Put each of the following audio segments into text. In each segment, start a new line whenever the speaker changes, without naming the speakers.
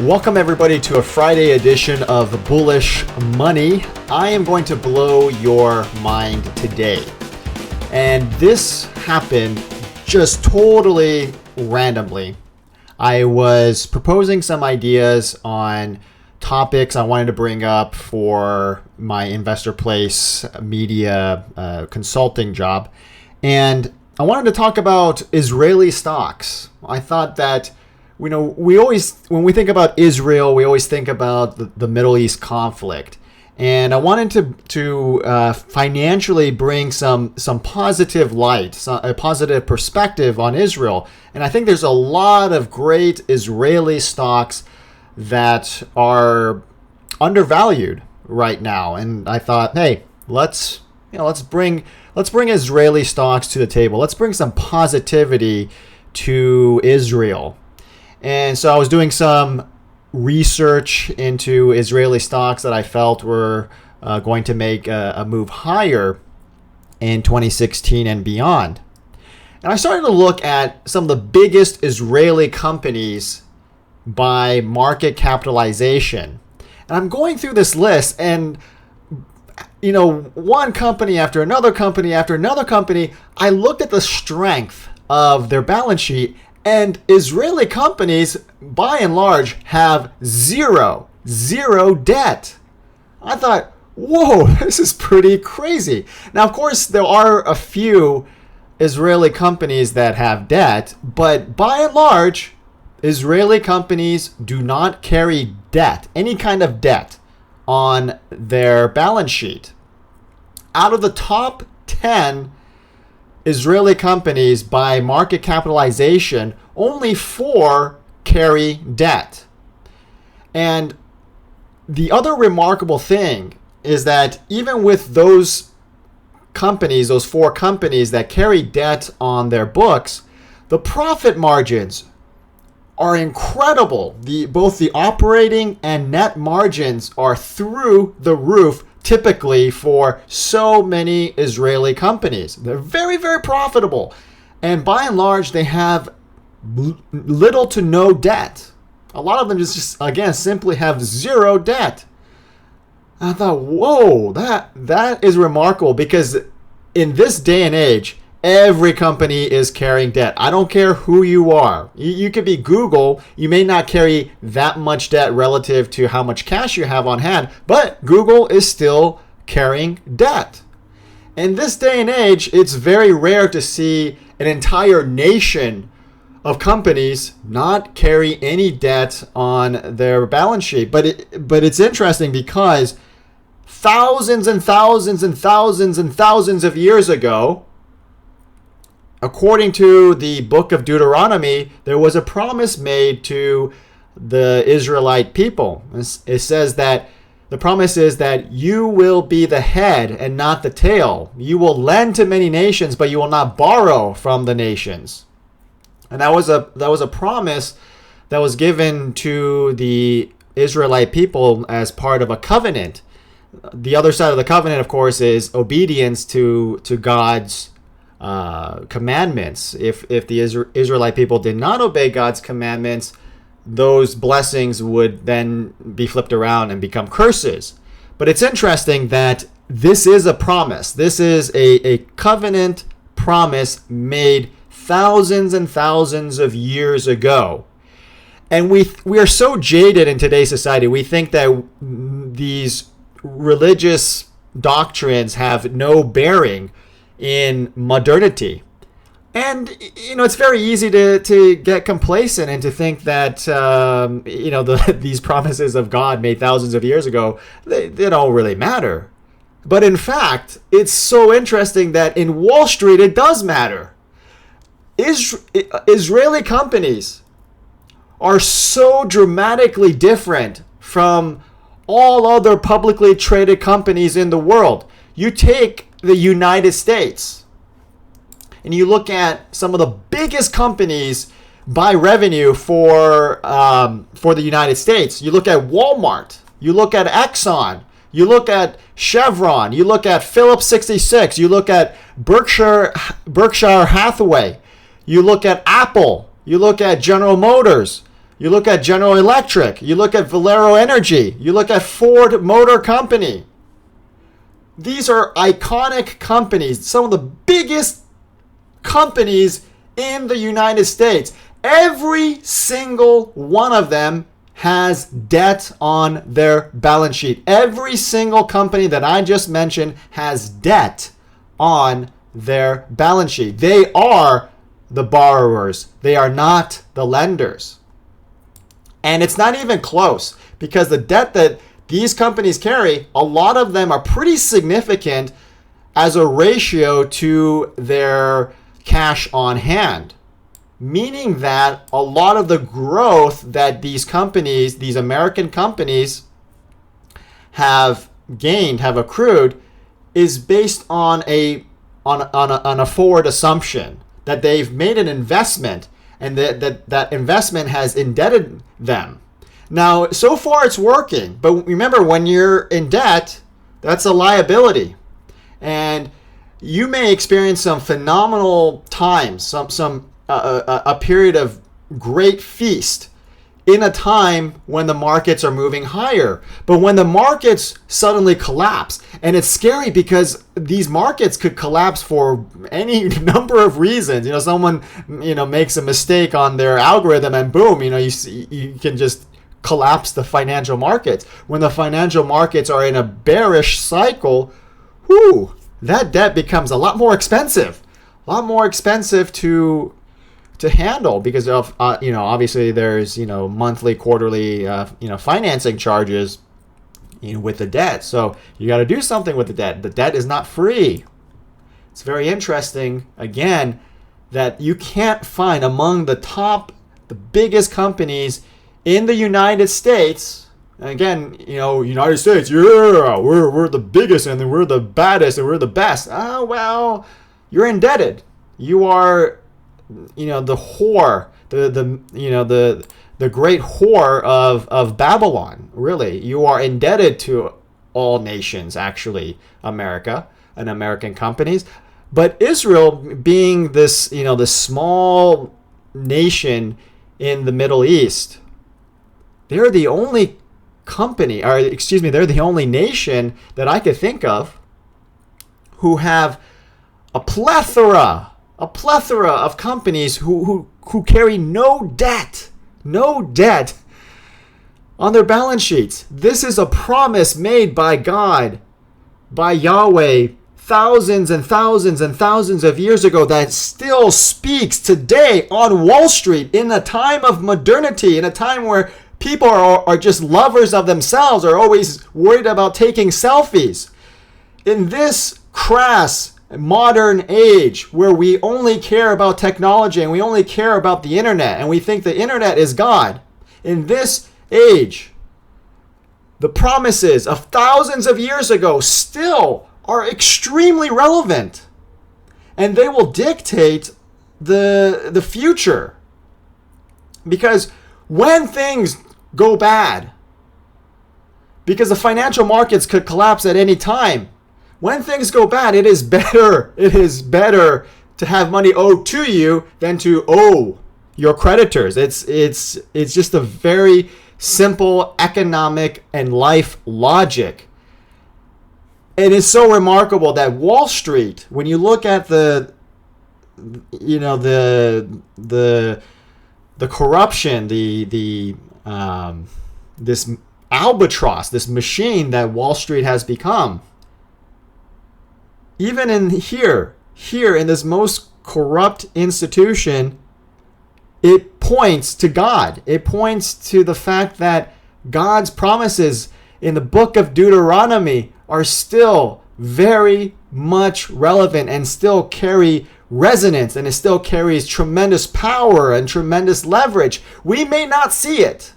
Welcome everybody to a Friday edition of Bullish Money. I am going to blow your mind today. And this happened just totally randomly. I was proposing some ideas on topics I wanted to bring up for my Investor Place media consulting job. And I wanted to talk about Israeli stocks. I thought that we always, when we think about Israel, we always think about the Middle East conflict. And I wanted to financially bring some positive light, a positive perspective on Israel. And I think there's a lot of great Israeli stocks that are undervalued right now. And I thought, hey, let's bring Israeli stocks to the table. Let's bring some positivity to Israel. And so I was doing some research into Israeli stocks that I felt were going to make a move higher in 2016 and beyond. And I started to look at some of the biggest Israeli companies by market capitalization. And I'm going through this list, and one company after another company after another company, I looked at the strength of their balance sheet. And Israeli companies, by and large, have zero debt. I thought, whoa, this is pretty crazy. Now, of course, there are a few Israeli companies that have debt, but by and large, Israeli companies do not carry debt, any kind of debt, on their balance sheet. Out of the top 10 Israeli companies by market capitalization, only 4 carry debt. And the other remarkable thing is that even with those companies, those 4 companies that carry debt on their books, the profit margins are incredible. Both the operating and net margins are through the roof, typically for so many Israeli companies. They're very, very profitable. And by and large, they have little to no debt. A lot of them just again, simply have zero debt. I thought, whoa, that is remarkable, because in this day and age, every company is carrying debt. I don't care who you are. You could be Google. You may not carry that much debt relative to how much cash you have on hand, but Google is still carrying debt. In this day and age, it's very rare to see an entire nation of companies not carry any debt on their balance sheet. But it's interesting because thousands and thousands and thousands and thousands of years ago, according to the book of Deuteronomy, there was a promise made to the Israelite people. It says that the promise is that you will be the head and not the tail. You will lend to many nations, but you will not borrow from the nations. And that was a promise that was given to the Israelite people as part of a covenant. The other side of the covenant, of course, is obedience to God's commandments. If the Israelite people did not obey God's commandments, those blessings would then be flipped around and become curses. But it's interesting that this is a promise. This is a covenant promise made thousands and thousands of years ago. And we are so jaded in today's society. We think that these religious doctrines have no bearing in modernity. And it's very easy to get complacent and to think that these promises of God made thousands of years ago, they don't really matter. But in fact, it's so interesting that in Wall Street it does matter. Israeli companies are so dramatically different from all other publicly traded companies in the world. You take the United States and you look at some of the biggest companies by revenue for the United States. You look at Walmart, you look at Exxon, you look at Chevron, you look at Phillips 66, you look at Berkshire Hathaway, you look at Apple, you look at General Motors, You look at General Electric. You look at Valero Energy. You look at Ford Motor Company. These are iconic companies, some of the biggest companies in the United States. Every single one of them has debt on their balance sheet. Every single company that I just mentioned has debt on their balance sheet. They are the borrowers. They are not the lenders. And it's not even close, because the debt that these companies carry, a lot of them are pretty significant as a ratio to their cash on hand. Meaning that a lot of the growth that these companies, these American companies, have gained, have accrued, is based on a forward assumption that they've made an investment, and that investment has indebted them. Now, so far it's working, but remember, when you're in debt, that's a liability. And you may experience some phenomenal times, a period of great feast in a time when the markets are moving higher. But when the markets suddenly collapse, and it's scary because these markets could collapse for any number of reasons. Someone, makes a mistake on their algorithm, and boom, you can just collapse the financial markets. When the financial markets are in a bearish cycle, that debt becomes a lot more expensive. To handle, because of obviously there's monthly, quarterly financing charges with the debt. So you got to do something with the debt. The debt is not free. It's very interesting, again, that you can't find among the biggest companies in the United States. And again, United States, yeah, we're the biggest, and we're the baddest, and we're the best. Oh, well, you're indebted. You are the whore, the great whore of Babylon. Really, you are indebted to all nations, actually, America and American companies. But Israel, being this, this small nation in the Middle East, they're the only they're the only nation that I could think of who have a plethora of companies who carry no debt on their balance sheets. This is a promise made by God, by Yahweh, thousands and thousands and thousands of years ago, that still speaks today on Wall Street, in a time of modernity, in a time where people are just lovers of themselves, are always worried about taking selfies. In this crass modern age where we only care about technology and we only care about the internet and we think the internet is God, in this age, the promises of thousands of years ago still are extremely relevant, and they will dictate the future. Because when things go bad, because the financial markets could collapse at any time, when things go bad, it is better to have money owed to you than to owe your creditors. It's just a very simple economic and life logic. It is so remarkable that Wall Street, when you look at the corruption, this albatross, this machine that Wall Street has become, even in here in this most corrupt institution, it points to God. It points to the fact that God's promises in the book of Deuteronomy are still very much relevant and still carry resonance, and it still carries tremendous power and tremendous leverage. We may not see it.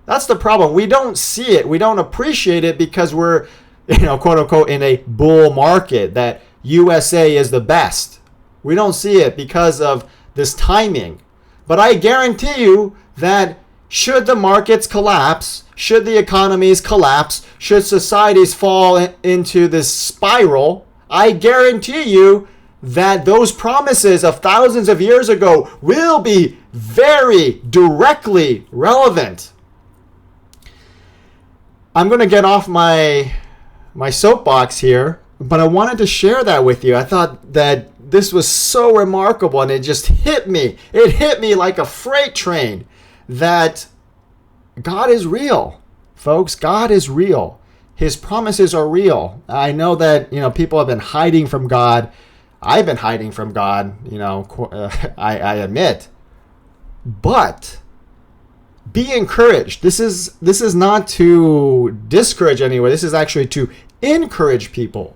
That's the problem. We don't see it. We don't appreciate it because we're, quote unquote, in a bull market, that USA is the best. We don't see it because of this timing. But I guarantee you that should the markets collapse, should the economies collapse, should societies fall into this spiral, I guarantee you that those promises of thousands of years ago will be very directly relevant. I'm going to get off my soapbox here, but I wanted to share that with you. I thought that this was so remarkable, and it just hit me. It hit me like a freight train that God is real, folks. God is real. His promises are real. I know that, people have been hiding from God. I've been hiding from God, I admit. But be encouraged. This is not to discourage anyone. This is actually to encourage people.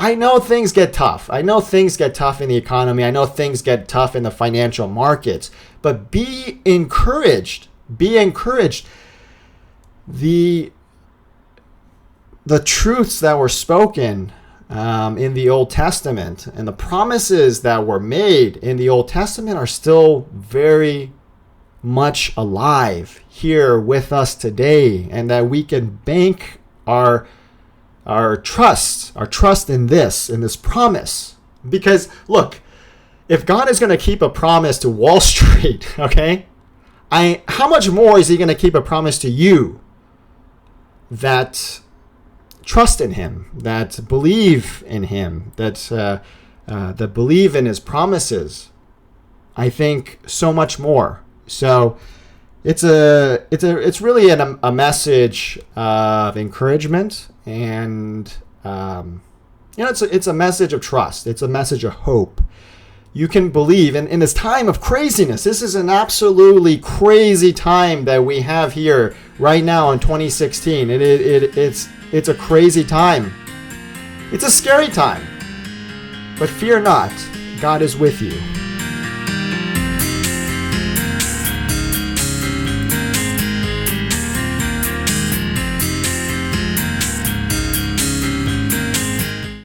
I know things get tough. I know things get tough in the economy. I know things get tough in the financial markets. But be encouraged. Be encouraged. The truths that were spoken in the Old Testament and the promises that were made in the Old Testament are still very much alive here with us today, and that we can bank our trust in this promise. Because look, if God is going to keep a promise to Wall Street, okay, how much more is he going to keep a promise to you that trust in him, that believe in him, that believe in his promises? I think so much more. So it's really a message of encouragement, and it's a message of trust. It's a message of hope. You can believe in this time of craziness. This is an absolutely crazy time that we have here right now in 2016. It's a crazy time. It's a scary time. But fear not, God is with you.